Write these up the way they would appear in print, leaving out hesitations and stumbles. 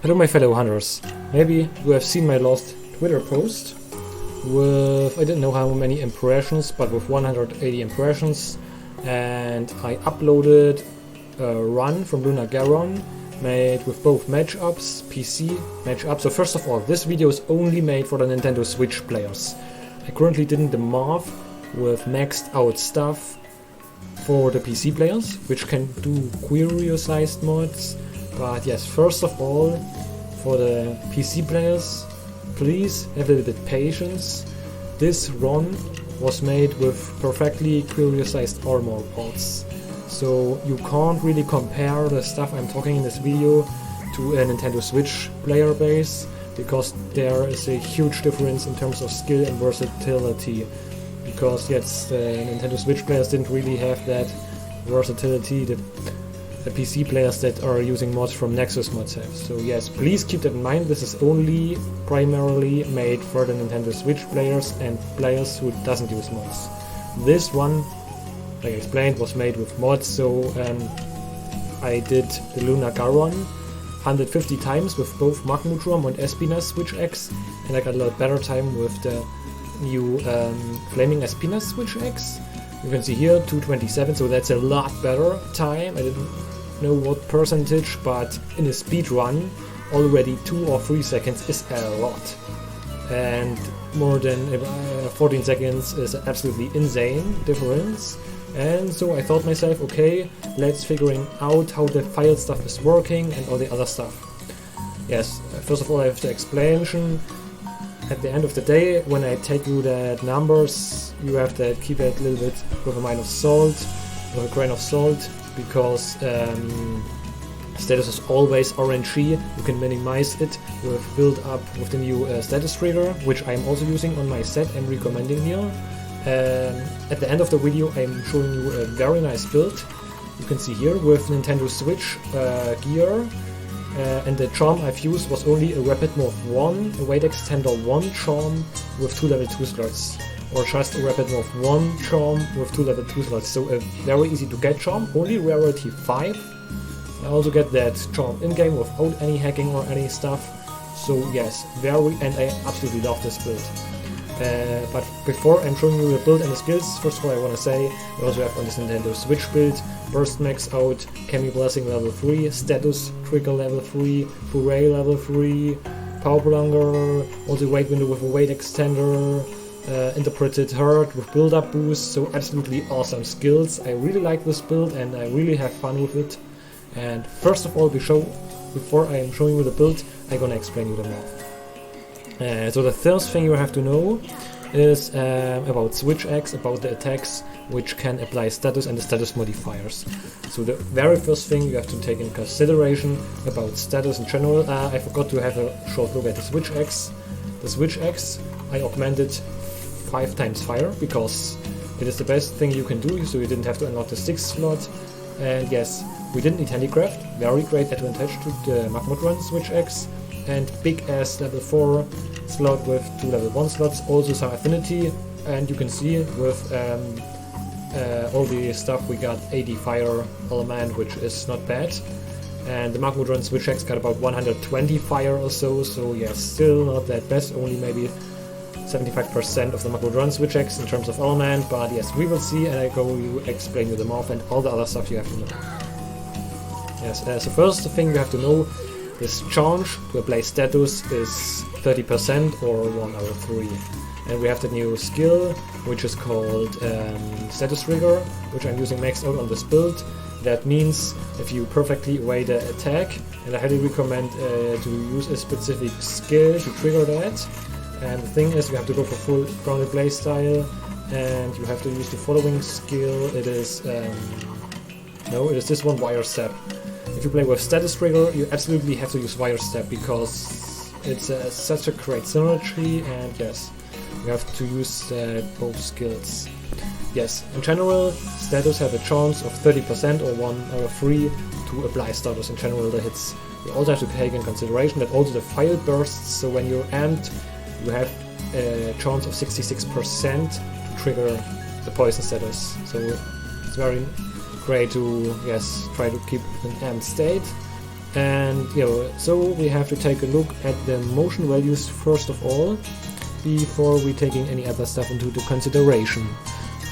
Hello my fellow hunters. Maybe you have seen my last Twitter post with, I didn't know how many impressions, but with 180 impressions, and I uploaded a run from Magmudron made with both matchups, PC matchups. So first of all, this video is only made for the Nintendo Switch players. I currently did the math with maxed out stuff for the PC players, which can do query-sized mods. But yes, first of all, for the PC players, please have a little bit patience. This run was made with perfectly query-sized armor pods. So you can't really compare the stuff I'm talking in this video to a Nintendo Switch player base, because there is a huge difference in terms of skill and versatility. Because yes, the Nintendo Switch players didn't really have that versatility that the PC players that are using mods from Nexus mods have. So yes, please keep that in mind. This is only primarily made for the Nintendo Switch players and players who doesn't use mods. This one, like I explained, was made with mods. So I did the Magmudron 150 times with both Magmudron and espinas Switch X, and I got a lot better time with the new Flaming espinas Switch X. You can see here 227, so that's a lot better time. I didn't know what percentage, but in a speed run already 2 or 3 seconds is a lot, and more than 14 seconds is an absolutely insane difference. And so I thought myself, okay, let's figuring out how the file stuff is working and all the other stuff. Yes, first of all I have the explanation. At the end of the day, when I take you the numbers, you have to keep it a little bit with a grain of salt, because status is always RNG. You can minimize it with build up with the new status trigger, which I'm also using on my set. I'm recommending here. At the end of the video, I'm showing you a very nice build. You can see here with Nintendo Switch gear. And the charm I've used was only a Rapid Morph 1, a Weight Extender 1 charm with 2 level 2 slots, or just a Rapid Morph 1 charm with 2 level 2 slots. So a very easy to get charm, only rarity 5. I also get that charm in-game without any hacking or any stuff. So yes, and I absolutely love this build. But before I'm showing you the build and the skills, first of all I want to say we also have on this Nintendo Switch build Burst Max out, Cammy Blessing level 3, Status Trigger level 3, Foray level 3, Power Prolonger, also Weight Window with a Weight Extender, Interpreted Hurt with build up boost. So absolutely awesome skills. I really like this build and I really have fun with it. And first of all, before I am showing you the build, I'm gonna explain you the math. So the first thing you have to know is about Switch X, about the attacks which can apply status and the status modifiers. So the very first thing you have to take in consideration about status in general, I forgot to have a short look at the Switch X. The Switch X I augmented 5 times fire, because it is the best thing you can do, so you didn't have to unlock the 6th slot. And yes, we didn't need handicraft, very great advantage to the Magmudron Switch X. And big ass level 4 slot with 2 level 1 slots, also some affinity, and you can see with all the stuff we got 80 fire element, which is not bad. And the Magmudron Switch X got about 120 fire or so yes, still not that best, only maybe 75% of the Magmudron Switch X in terms of element, but yes, we will see, and I go explain you the math and all the other stuff you have to know. Yes, so first thing you have to know, this chance to apply status is 30% or 1 out of 3. And we have the new skill, which is called Status Trigger, which I'm using maxed out on this build. That means if you perfectly evade the attack, and I highly recommend to use a specific skill to trigger that. And the thing is, you have to go for full grounded playstyle, and you have to use the following skill. It is this one, Wire Step. If you play with Status Trigger, you absolutely have to use Wire Step, because it's such a great synergy, and yes, you have to use both skills. Yes, in general, status have a chance of 30% or 1 out of 3 to apply status in general the hits. You also have to take in consideration that also the fire bursts, so when you're amped, you have a chance of 66% to trigger the poison status. So it's very great to try to keep an amped state. And so we have to take a look at the motion values first of all, before we taking any other stuff into the consideration.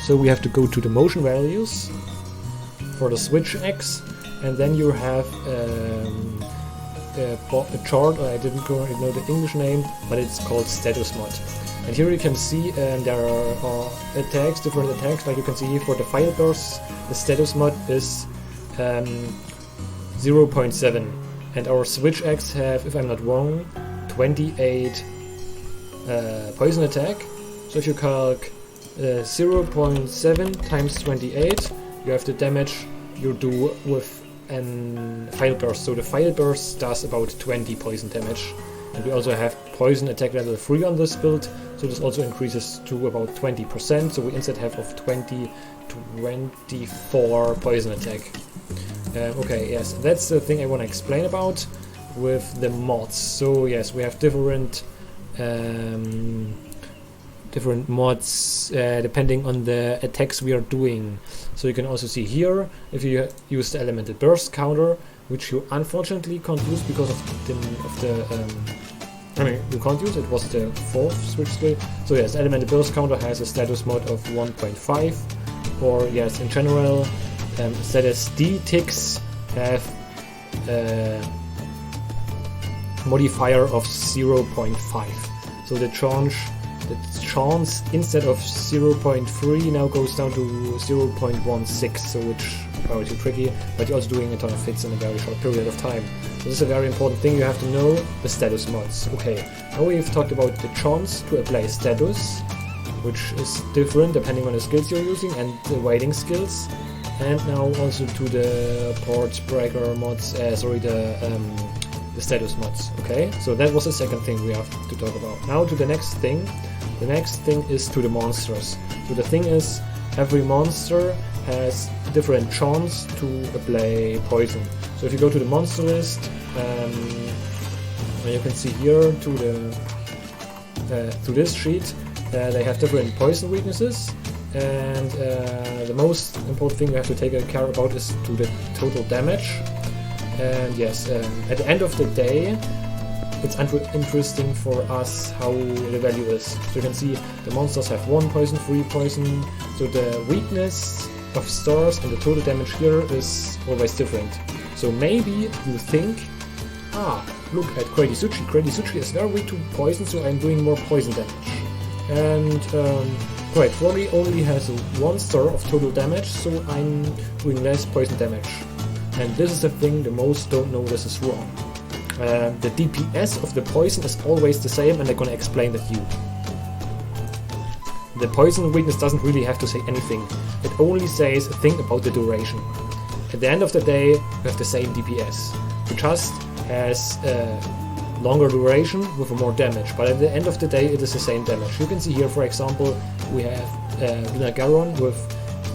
So we have to go to the motion values for the switch X, and then you have a chart. I didn't know the English name, but it's called status mod. And here you can see there are attacks, different attacks. Like you can see here for the file bursts, the status mod is 0.7, and our switch X have, if I'm not wrong, 28 poison attack. So if you calc 0.7 times 28, you have the damage you do with a file burst. So the file burst does about 20 poison damage. And we also have poison attack level 3 on this build, so this also increases to about 20%. So we instead have of 24 poison attack. Okay, yes, that's the thing I want to explain about with the mods. So yes, we have different mods depending on the attacks we are doing. So you can also see here, if you use the elemental burst counter, which you unfortunately can't use because of the I mean, you can't use it, was the 4th switch skill. So yes, elemental burst counter has a status mod of 1.5, or yes, in general, status D ticks have a modifier of 0.5. So the chance instead of 0.3 now goes down to 0.16, so which is probably too tricky, but you're also doing a ton of hits in a very short period of time. So this is a very important thing, you have to know the status mods. Okay, now we've talked about the chance to apply status, which is different depending on the skills you're using and the waiting skills, and now also to the port breaker mods, the status mods. Okay, so that was the second thing we have to talk about. Now to the next thing. The next thing is to the monsters. So the thing is, every monster has different chance to apply poison. So if you go to the monster list, you can see here to this sheet, they have different poison weaknesses, and the most important thing we have to take care about is to the total damage. And yes, at the end of the day, it's interesting for us how the value is. So you can see the monsters have 1 poison, 3 poison, so the weakness of stars and the total damage here is always different. So maybe you think, look at Crazy Sushi. Crazy Sushi is very weak to poison, so I'm doing more poison damage. And right, Froggy only has 1 star of total damage, so I'm doing less poison damage. And this is the thing the most don't know this is wrong. The DPS of the poison is always the same, and I'm gonna explain that to you. The poison weakness doesn't really have to say anything. It only says a thing about the duration. At the end of the day, you have the same DPS. It just has a longer duration with more damage, but at the end of the day, it is the same damage. You can see here, for example, we have Magmudron with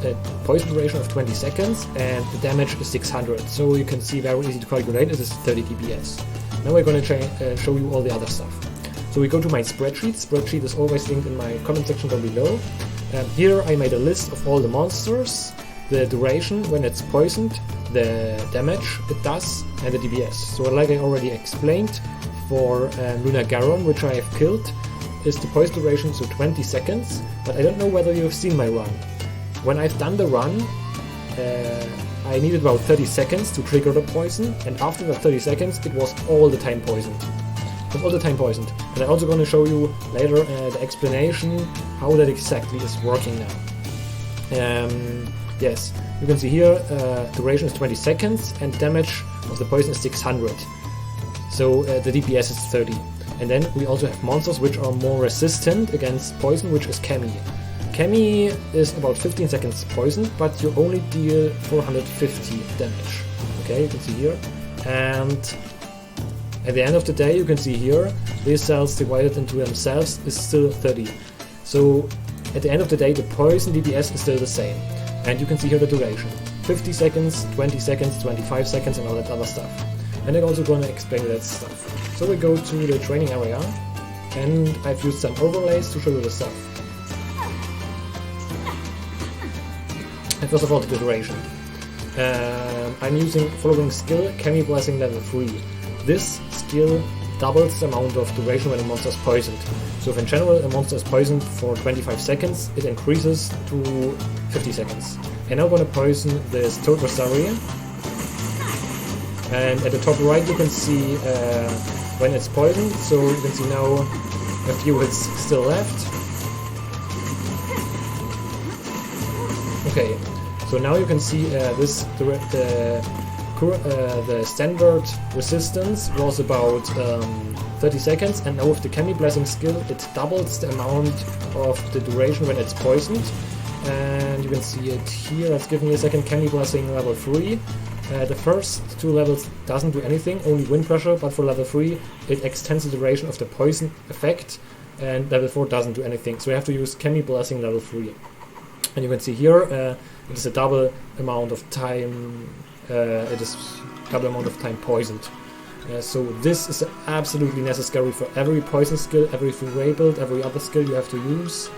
a poison duration of 20 seconds and the damage is 600, so you can see very easy to calculate, it is 30 DPS. Now we're going to show you all the other stuff. So we go to my spreadsheet. Spreadsheet is always linked in my comment section down below. Here I made a list of all the monsters, the duration when it's poisoned, the damage it does, and the DPS. So like I already explained, for Lunar Garon, which I have killed, is the poison duration, so 20 seconds, but I don't know whether you've seen my run. When I've done the run, I needed about 30 seconds to trigger the poison, and after the 30 seconds it was all the time poisoned. It was all the time poisoned. And I'm also going to show you later the explanation how that exactly is working now. Yes, you can see here duration is 20 seconds and damage of the poison is 600. So the DPS is 30. And then we also have monsters which are more resistant against poison, which is Cammy. Cammy is about 15 seconds poisoned, but you only deal 450 damage. Okay, you can see here. And at the end of the day, you can see here, these cells divided into themselves is still 30. So at the end of the day, the poison DPS is still the same. And you can see here the duration. 50 seconds, 20 seconds, 25 seconds, and all that other stuff. And I'm also going to explain that stuff. So we go to the training area, and I've used some overlays to show you the stuff. And first of all, the duration. I'm using following skill, Cammy Blessing level 3. This skill doubles the amount of duration when a monster is poisoned. So if in general a monster is poisoned for 25 seconds, it increases to 50 seconds. And now I'm gonna poison this Toad Versary. And at the top right you can see when it's poisoned, so you can see now a few hits still left. Okay, so now you can see the standard resistance was about 30 seconds, and now with the Cammy Blessing skill it doubles the amount of the duration when it's poisoned. And you can see it here. Let's give me a second. Cammy Blessing level 3. The first two levels doesn't do anything, only wind pressure, but for level 3 it extends the duration of the poison effect, and level 4 doesn't do anything. So we have to use Cammy Blessing level 3. And you can see here it is a double amount of time. It is double amount of time poisoned. So this is absolutely necessary for every poison skill, every Foray build, every other skill you have to use.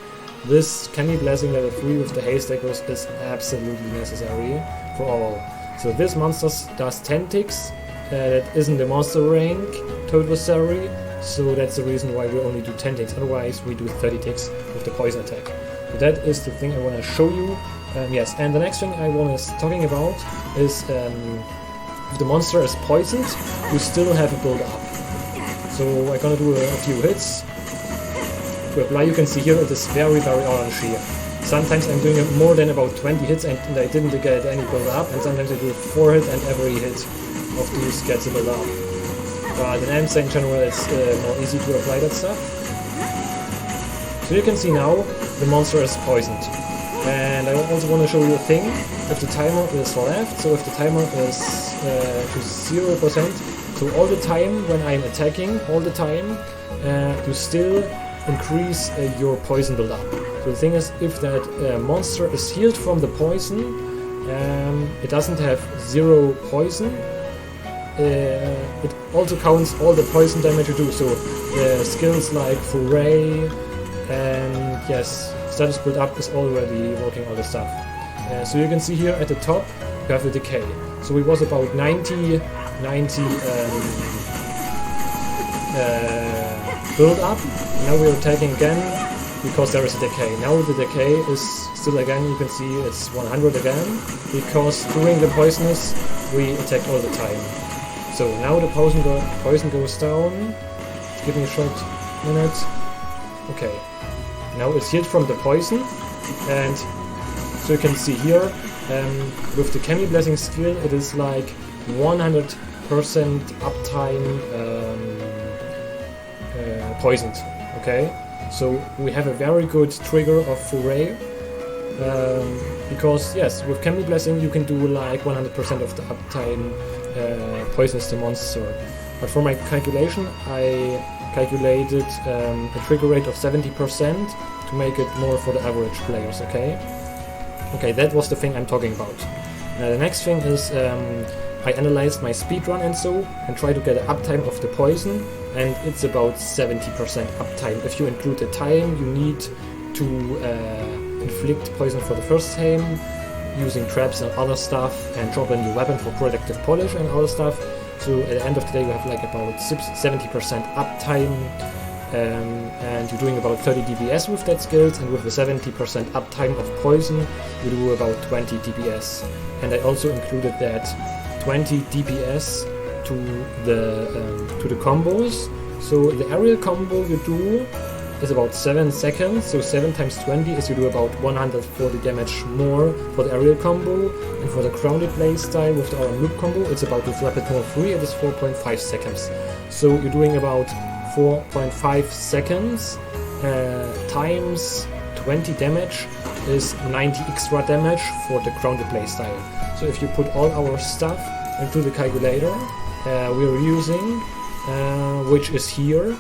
This Cammy Blessing level 3 with the haze daggers is absolutely necessary for all. So this monster does 10 ticks. That isn't the monster rank, Toad Versary, so that's the reason why we only do 10 ticks. Otherwise we do 30 ticks with the poison attack. So that is the thing I want to show you. Yes, and the next thing I want to talking about is if the monster is poisoned, you still have a build up. So I'm gonna do a few hits. To apply, you can see here it is very orange here. Sometimes I'm doing more than about 20 hits and I didn't get any build up, and sometimes I do 4 hits and every hit of these gets a build up. But in AMSA in general it's more easy to apply that stuff. So you can see now the monster is poisoned. And I also want to show you a thing. If the timer is left, so if the timer is to 0%, so all the time when I'm attacking, all the time, you still increase your poison build up. So the thing is, if that monster is healed from the poison, it doesn't have 0 poison. It also counts all the poison damage you do. So the skills like Foray and yes, status build up is already working all the stuff. So you can see here at the top you have the decay. So it was about 90 build up. Now we're attacking again because there is a decay. Now the decay is still again, you can see it's 100 again, because during the poisonous we attack all the time. So now the poison goes down. Give me a short minute. Okay. Now it's healed from the poison, and so you can see here with the Cammy Blessing skill it is like 100% uptime poisoned. Okay, so we have a very good trigger of Foray, because yes, with Cammy Blessing you can do like 100% of the uptime poisons the monster. But for my calculation I calculated a trigger rate of 70% to make it more for the average players. Okay, that was the thing I'm talking about. The next thing is I analyzed my speedrun and try to get an uptime of the poison, and it's about 70% uptime. If you include the time you need to inflict poison for the first time, using traps and other stuff, and drop a new weapon for protective polish and other stuff. So at the end of the day you have like about 70% uptime, and you're doing about 30 DPS with that skills, and with the 70% uptime of poison you do about 20 DPS. And I also included that 20 DPS to the combos. So the aerial combo you do is about 7 seconds, so 7 times 20 is you do about 140 damage more for the aerial combo, and for the grounded playstyle with the RM loop combo it's about with Rapid More 3 it is 4.5 seconds. So you're doing about 4.5 seconds times 20 damage is 90 extra damage for the grounded playstyle. So if you put all our stuff into the calculator we're using, which is here,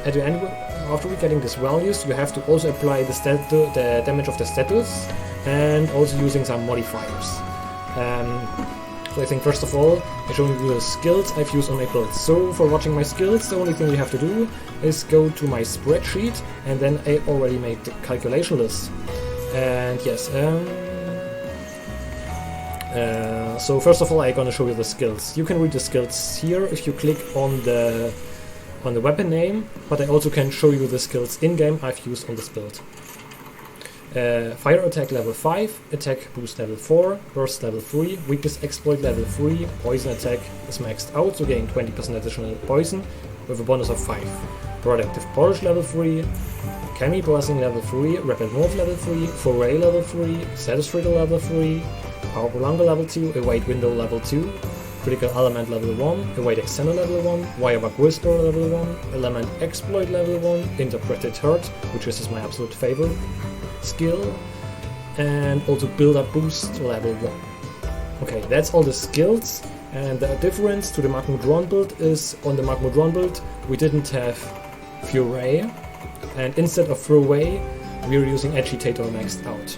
at the end, after we're getting these values, you have to also apply the damage of the status, and also using some modifiers. So I think first of all, I'm showing you the skills I've used on my builds. So for watching my skills, the only thing you have to do is go to my spreadsheet, and then I already made the calculation list. And yes, So first of all, I'm gonna show you the skills. You can read the skills here if you click on the weapon name, but I also can show you the skills in-game I've used on this build. Fire attack level 5, attack boost level 4, burst level 3, weakness exploit level 3, poison attack is maxed out, so getting 20% additional poison with a bonus of 5. Productive polish level 3, Cammy blessing level 3, rapid move level 3, foray level 3, status trigger level 3, power prolonger level 2, await window level 2, critical element level 1, await extender level 1, wirebug whisper level 1, element exploit level 1, interpreted hurt, which is my absolute favorite skill, and also build up boost level 1. Okay, that's all the skills, and the difference to the Magmudron build is on the Magmudron build we didn't have Fury, and instead of Throwaway we are using Agitator maxed out.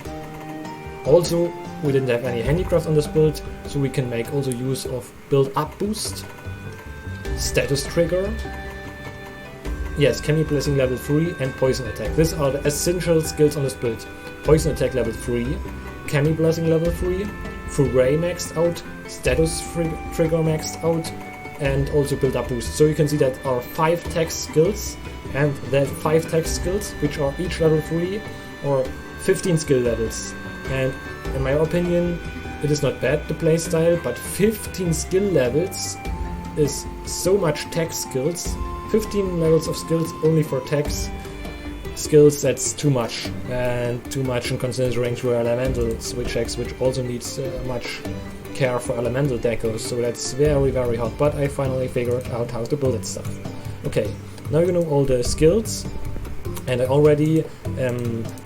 Also, we didn't have any handicraft on this build, so we can make also use of build up boost, status trigger, yes, Cammy blessing level 3 and poison attack. These are the essential skills on this build. Poison attack level 3, Cammy blessing level 3, Foray maxed out, status trigger maxed out, and also build up boost. So you can see that are 5 tech skills, and that 5 tech skills, which are each level 3 or 15 skill levels. And in my opinion, it is not bad the playstyle, but 15 skill levels is so much tech skills. 15 levels of skills only for tech skills, that's too much, and too much in considering to elemental switch X, which also needs much care for elemental decos, so that's very very hard, but I finally figured out how to build that stuff. Okay, now you know all the skills, and I already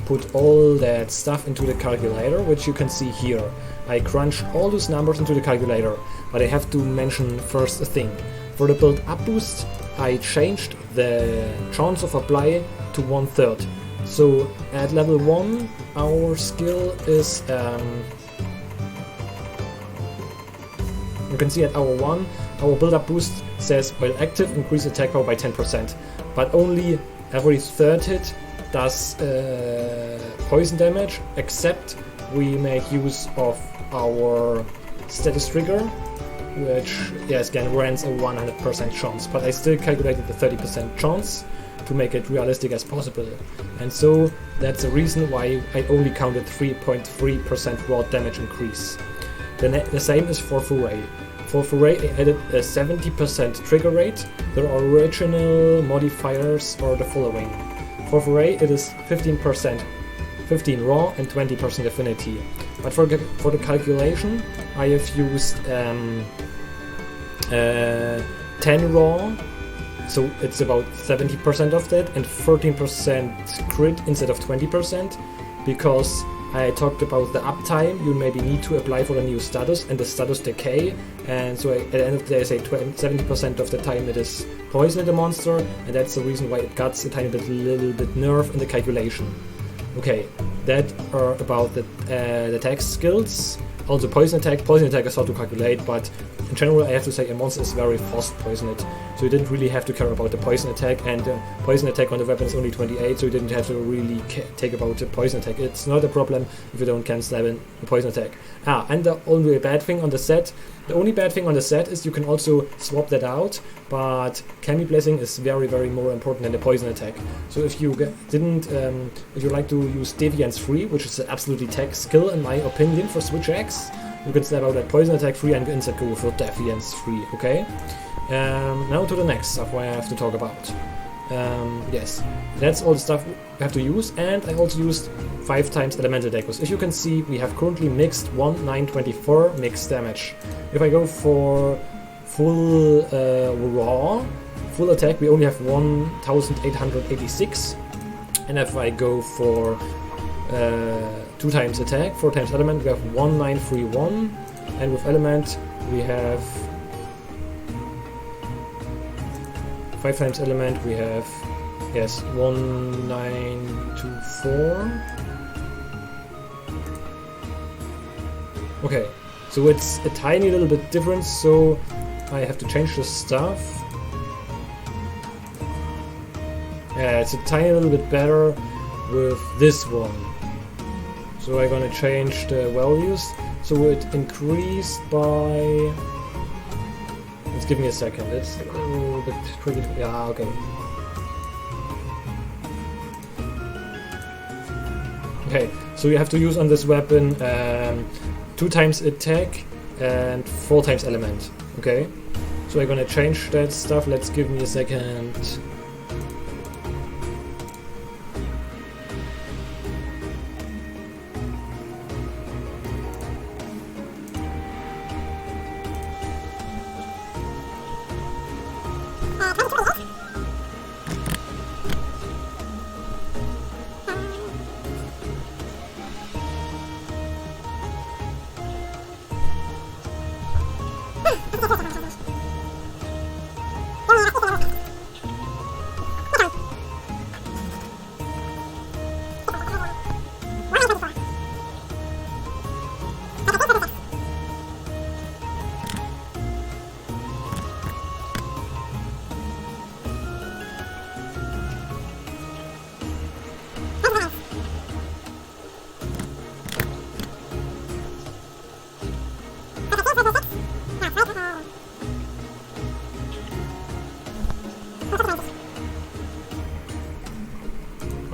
put all that stuff into the calculator, which you can see here. I crunched all those numbers into the calculator, but I have to mention first a thing. For the build up boost, I changed the chance of apply to 1/3. So at level 1 our skill is you can see at hour 1 our build up boost says while active increase attack power by 10%, but only every third hit does poison damage, except we make use of our status trigger, which yes again grants a 100% chance, but I still calculated the 30% chance to make it realistic as possible, and so that's the reason why I only counted 3.3% raw damage increase. The same is for Foray. For Foray I added a 70% trigger rate. The original modifiers are the following. For Foray it is 15%, 15 raw and 20% affinity, but for the calculation I have used 10 raw, so it's about 70% of that, and 13% crit instead of 20%, because I talked about the uptime you maybe need to apply for the new status and the status decay, and so at the end of the day I say 70% of the time it is poison the monster, and that's the reason why it got a tiny bit, little bit nerf in the calculation. Okay, that are about the attack skills. Also poison attack is hard to calculate, but in general I have to say a monster is very fast poisoned, so you didn't really have to care about the poison attack, and poison attack on the weapon is only 28, so you didn't have to really take about the poison attack. It's not a problem if you don't cancel the poison attack. And the only bad thing on the set, is you can also swap that out, but Cammy blessing is very very more important than the poison attack. So if you if you like to use Deviance 3, which is an absolutely tech skill in my opinion for Switch X, you can snap out that poison attack 3 and instead go for Deviance 3, okay? Now to the next stuff I have to talk about. Yes, that's all the stuff we have to use, and I also used 5 times elemental decos. If you can see, we have currently mixed 1924 mixed damage. If I go for full raw, full attack, we only have 1886, and if I go for 2 times attack, 4 times element, we have 1931, and with element we have 5 times element, we have, yes, 1924. Okay, so it's a tiny little bit different, so I have to change the stuff. Yeah, it's a tiny little bit better with this one. So I'm gonna change the values. So it increased by... Let's give me a second. It's a little bit tricky. Yeah, okay. Okay, so you have to use on this weapon 2 times attack and 4 times element. Okay, so I'm gonna change that stuff. Let's give me a second.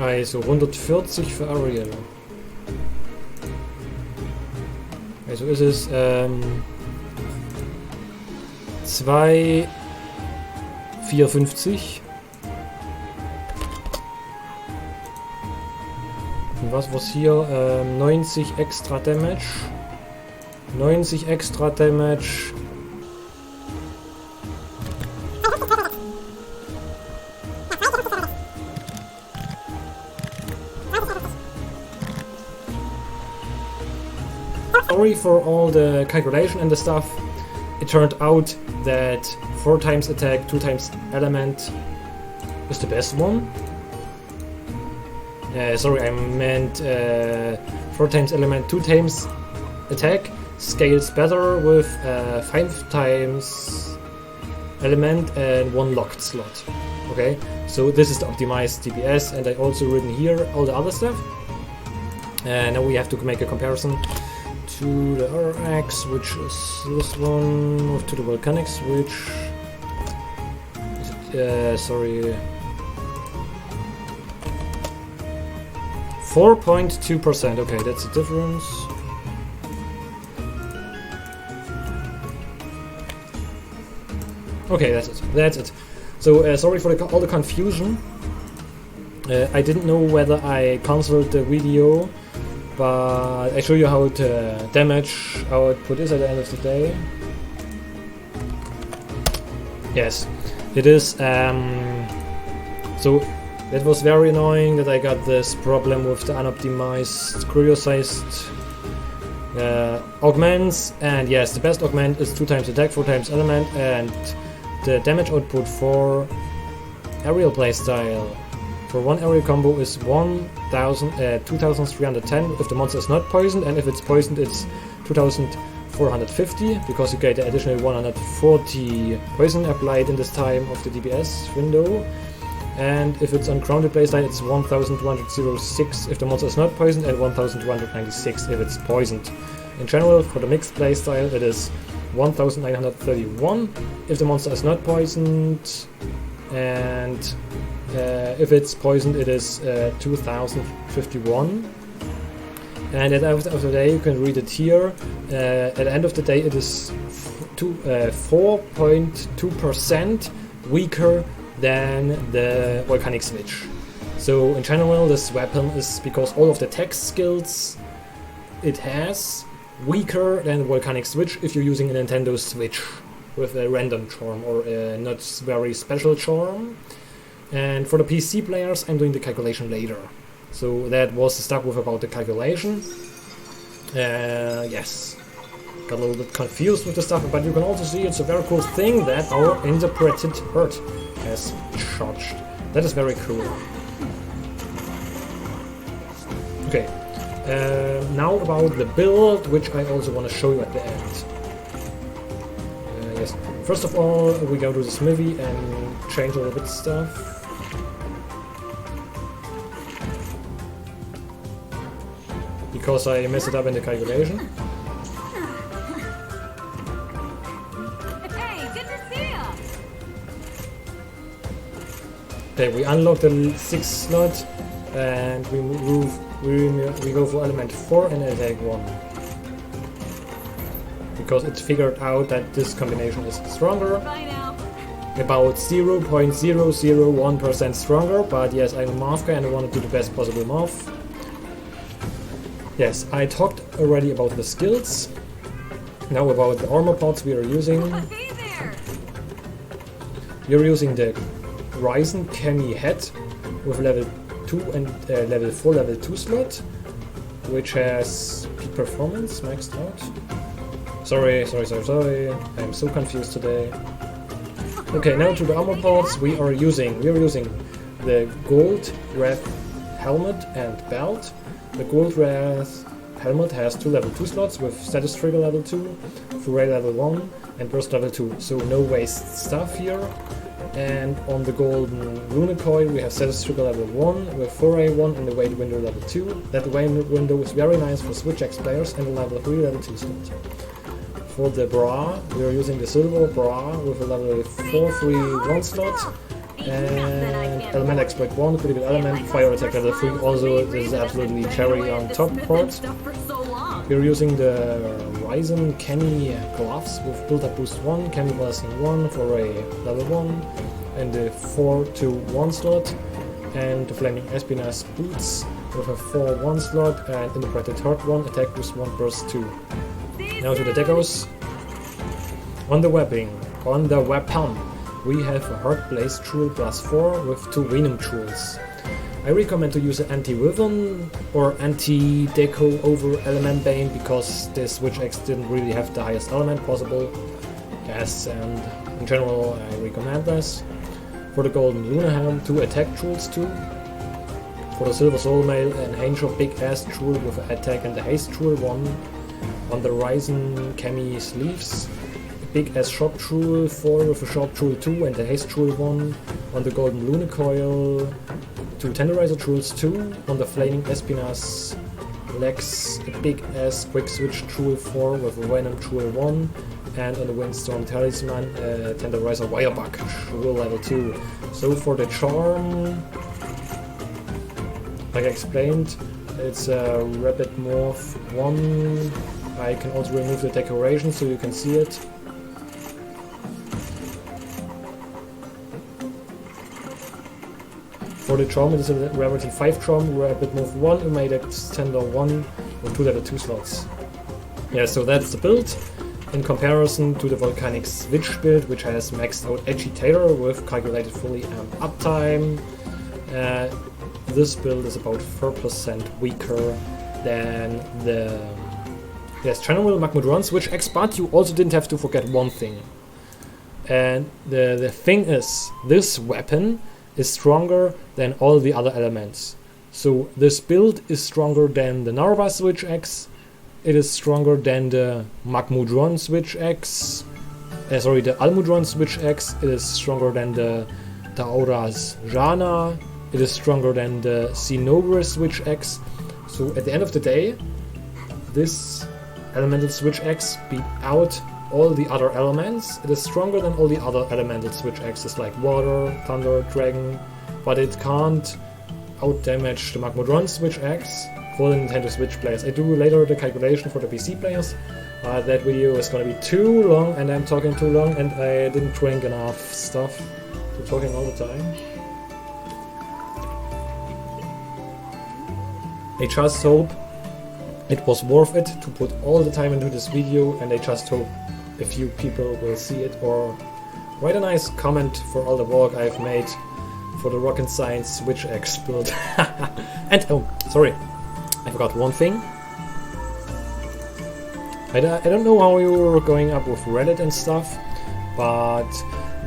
Also 140 für Ariel. Also ist es 2,54. Und was hier? 90 extra Damage. 90 extra Damage. Sorry for all the calculation and the stuff. It turned out that 4 times attack, 2 times element is the best one. Sorry, I meant 4 times element, 2 times attack scales better with 5 times element and 1 locked slot. Okay, so this is the optimized DPS, and I also written here all the other stuff. Now we have to make a comparison to the RX, which is this one, to the volcanic switch. Is it, sorry, 4.2%. Okay, that's the difference. Okay, that's it. That's it. So sorry for all the confusion. I didn't know whether I cancelled the video, but I show you how the damage output is at the end of the day. Yes, it is. So that was very annoying that I got this problem with the unoptimized cryo-sized augments. And yes, the best augment is 2 times attack, 4 times element, and the damage output for aerial playstyle for one aerial combo is 2310 if the monster is not poisoned, and if it's poisoned it's 2450 because you get the additional 140 poison applied in this time of the DPS window. And if it's on grounded playstyle it's 1206 if the monster is not poisoned and 1296 if it's poisoned. In general, for the mixed playstyle it is 1931 if the monster is not poisoned, and if it's poisoned it is 2051. And at the end of the day, you can read it here, at the end of the day it is 4.2% weaker than the volcanic switch. So in general this weapon is, because all of the text skills it has, weaker than the volcanic switch if you're using a Nintendo Switch with a random charm or a not very special charm. And for the PC players I'm doing the calculation later. So that was the stuff with about the calculation. Yes, got a little bit confused with the stuff, but you can also see it's a very cool thing that our interpreted hurt has charged. That is very cool. Okay, now about the build, which I also want to show you at the end. Yes, first of all we go to the smithy and change a little bit stuff. Because I messed it up in the calculation. Okay, we unlock the 6th slot and we go for element 4 and attack 1. Because it figured out that this combination is stronger. About 0.001% stronger, but yes, I'm a math guy and I want to do the best possible math. Yes, I talked already about the skills. Now about the armor pods we are using. We are using the Ryzen Cammy head with level 2 and level 4, level 2 slot, which has peak performance maxed out. Sorry, I'm so confused today. Okay, now to the armor pods we are using the Gold Wrath helmet and belt. The Gold Wrath helmet has 2 level 2 slots with status trigger level 2, foray level 1 and burst level 2, so no waste stuff here. And on the golden Lunacoil we have status trigger level 1 with foray 1 and the weight window level 2. That weight window is very nice for Switch X players and a level 3 level 2 slot. For the bra, we are using the silver bra with a level 4-3-1 slot and element exploit 1, critical element, fire attack level 3, also this is absolutely cherry on top part. We are using the Ryzen Cammy gloves with build-up boost 1, Cammy blasting 1 for a level 1 and the 4-1 slot, and the flaming espinas boots with a 4-1 slot and in the bracket third 1, attack boost 1, burst 2. Now to the decos. On the weapon, we have a Hard Blaze Jewel plus 4 with 2 Venom Jewels. I recommend to use an anti-weapon or anti-deco over element bane because this Switch X didn't really have the highest element possible. Yes, and in general I recommend this. For the Golden Luna Helm, 2 attack jewels 2. For the Silver Soul Mail, an Angel Big Ass Jewel with attack and the haze jewel 1. On the Ryzen Cammy sleeves, a Big Ass Shop Jewel 4 with a Shop Jewel 2 and a haze jewel 1. On the Golden Luna Coil, 2 Tenderizer Jewels 2. On the Flaming Espinas legs, a Big Ass Quick Switch Jewel 4 with a Venom Jewel 1. And on the Windstorm Talisman, Tenderizer Wirebug Jewel level 2. So for the charm, like I explained, it's a Rapid Morph 1. I can also remove the decoration so you can see it. For the charm, it is a Rarity 5 charm, Rapid Move 1, Immediate Extender 1 with 2 level 2 slots. Yeah, so that's the build. In comparison to the Volcanic Switch build, which has maxed out Agitator with calculated fully uptime, this build is about 4% weaker than the general Magmudron Switch X, but you also didn't have to forget one thing. And the thing is, this weapon is stronger than all the other elements. So this build is stronger than the Narva Switch X, it is stronger than the Magmudron Switch X, the Almudron Switch X, it is stronger than the Auras Jana, it is stronger than the Cinogre Switch X. So at the end of the day, this Elemental Switch X beat out all the other elements. It is stronger than all the other Elemental Switch X's like Water, Thunder, Dragon, but it can't outdamage the Magmudron Switch X for the Nintendo Switch players. I do later the calculation for the PC players. That video is gonna be too long and I'm talking too long and I didn't drink enough stuff. So talking all the time. I just hope it was worth it to put all the time into this video, and I just hope a few people will see it or write a nice comment for all the work I've made for the Rock and Science Switch X build. And oh, sorry, I forgot one thing. I don't know how you were going up with Reddit and stuff, but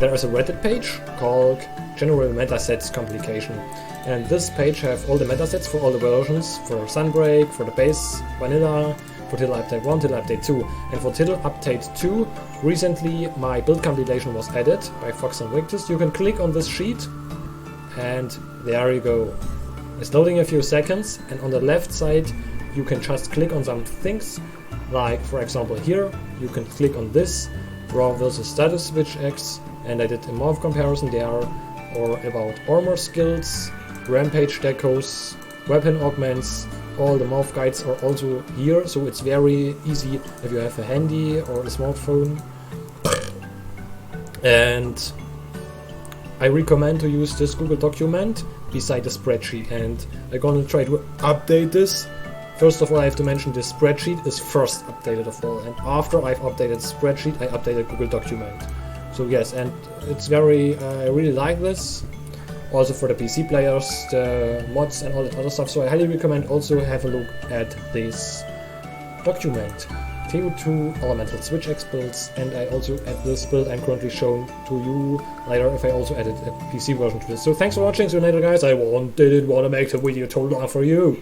there is a Reddit page called General Metasets Complication. And this page have all the metasets for all the versions, for Sunbreak, for the base, Vanilla, for Tiddle Update 1, Tiddle Update 2. And for Tiddle Update 2, recently my build compilation was added by Fox and Victus. You can click on this sheet, and there you go. It's loading a few seconds, and on the left side you can just click on some things, like for example here, you can click on this, Raw versus Status Switch X, and I did a morph comparison there. or about armor skills, rampage decos, weapon augments. All the morph guides are also here, so it's very easy if you have a handy or a smartphone. And I recommend to use this Google document beside the spreadsheet, and I'm gonna try to update this. First of all, I have to mention this spreadsheet is first updated of all, and after I've updated the spreadsheet, I updated Google document. So yes, and it's very, I really like this. Also for the PC players, the mods and all that other stuff, so I highly recommend also have a look at this document. TO2 elemental switch X builds, and I also add this build I'm currently showing to you later if I also added a PC version to this. So thanks for watching, see you later guys. I didn't want to make the video too long for you.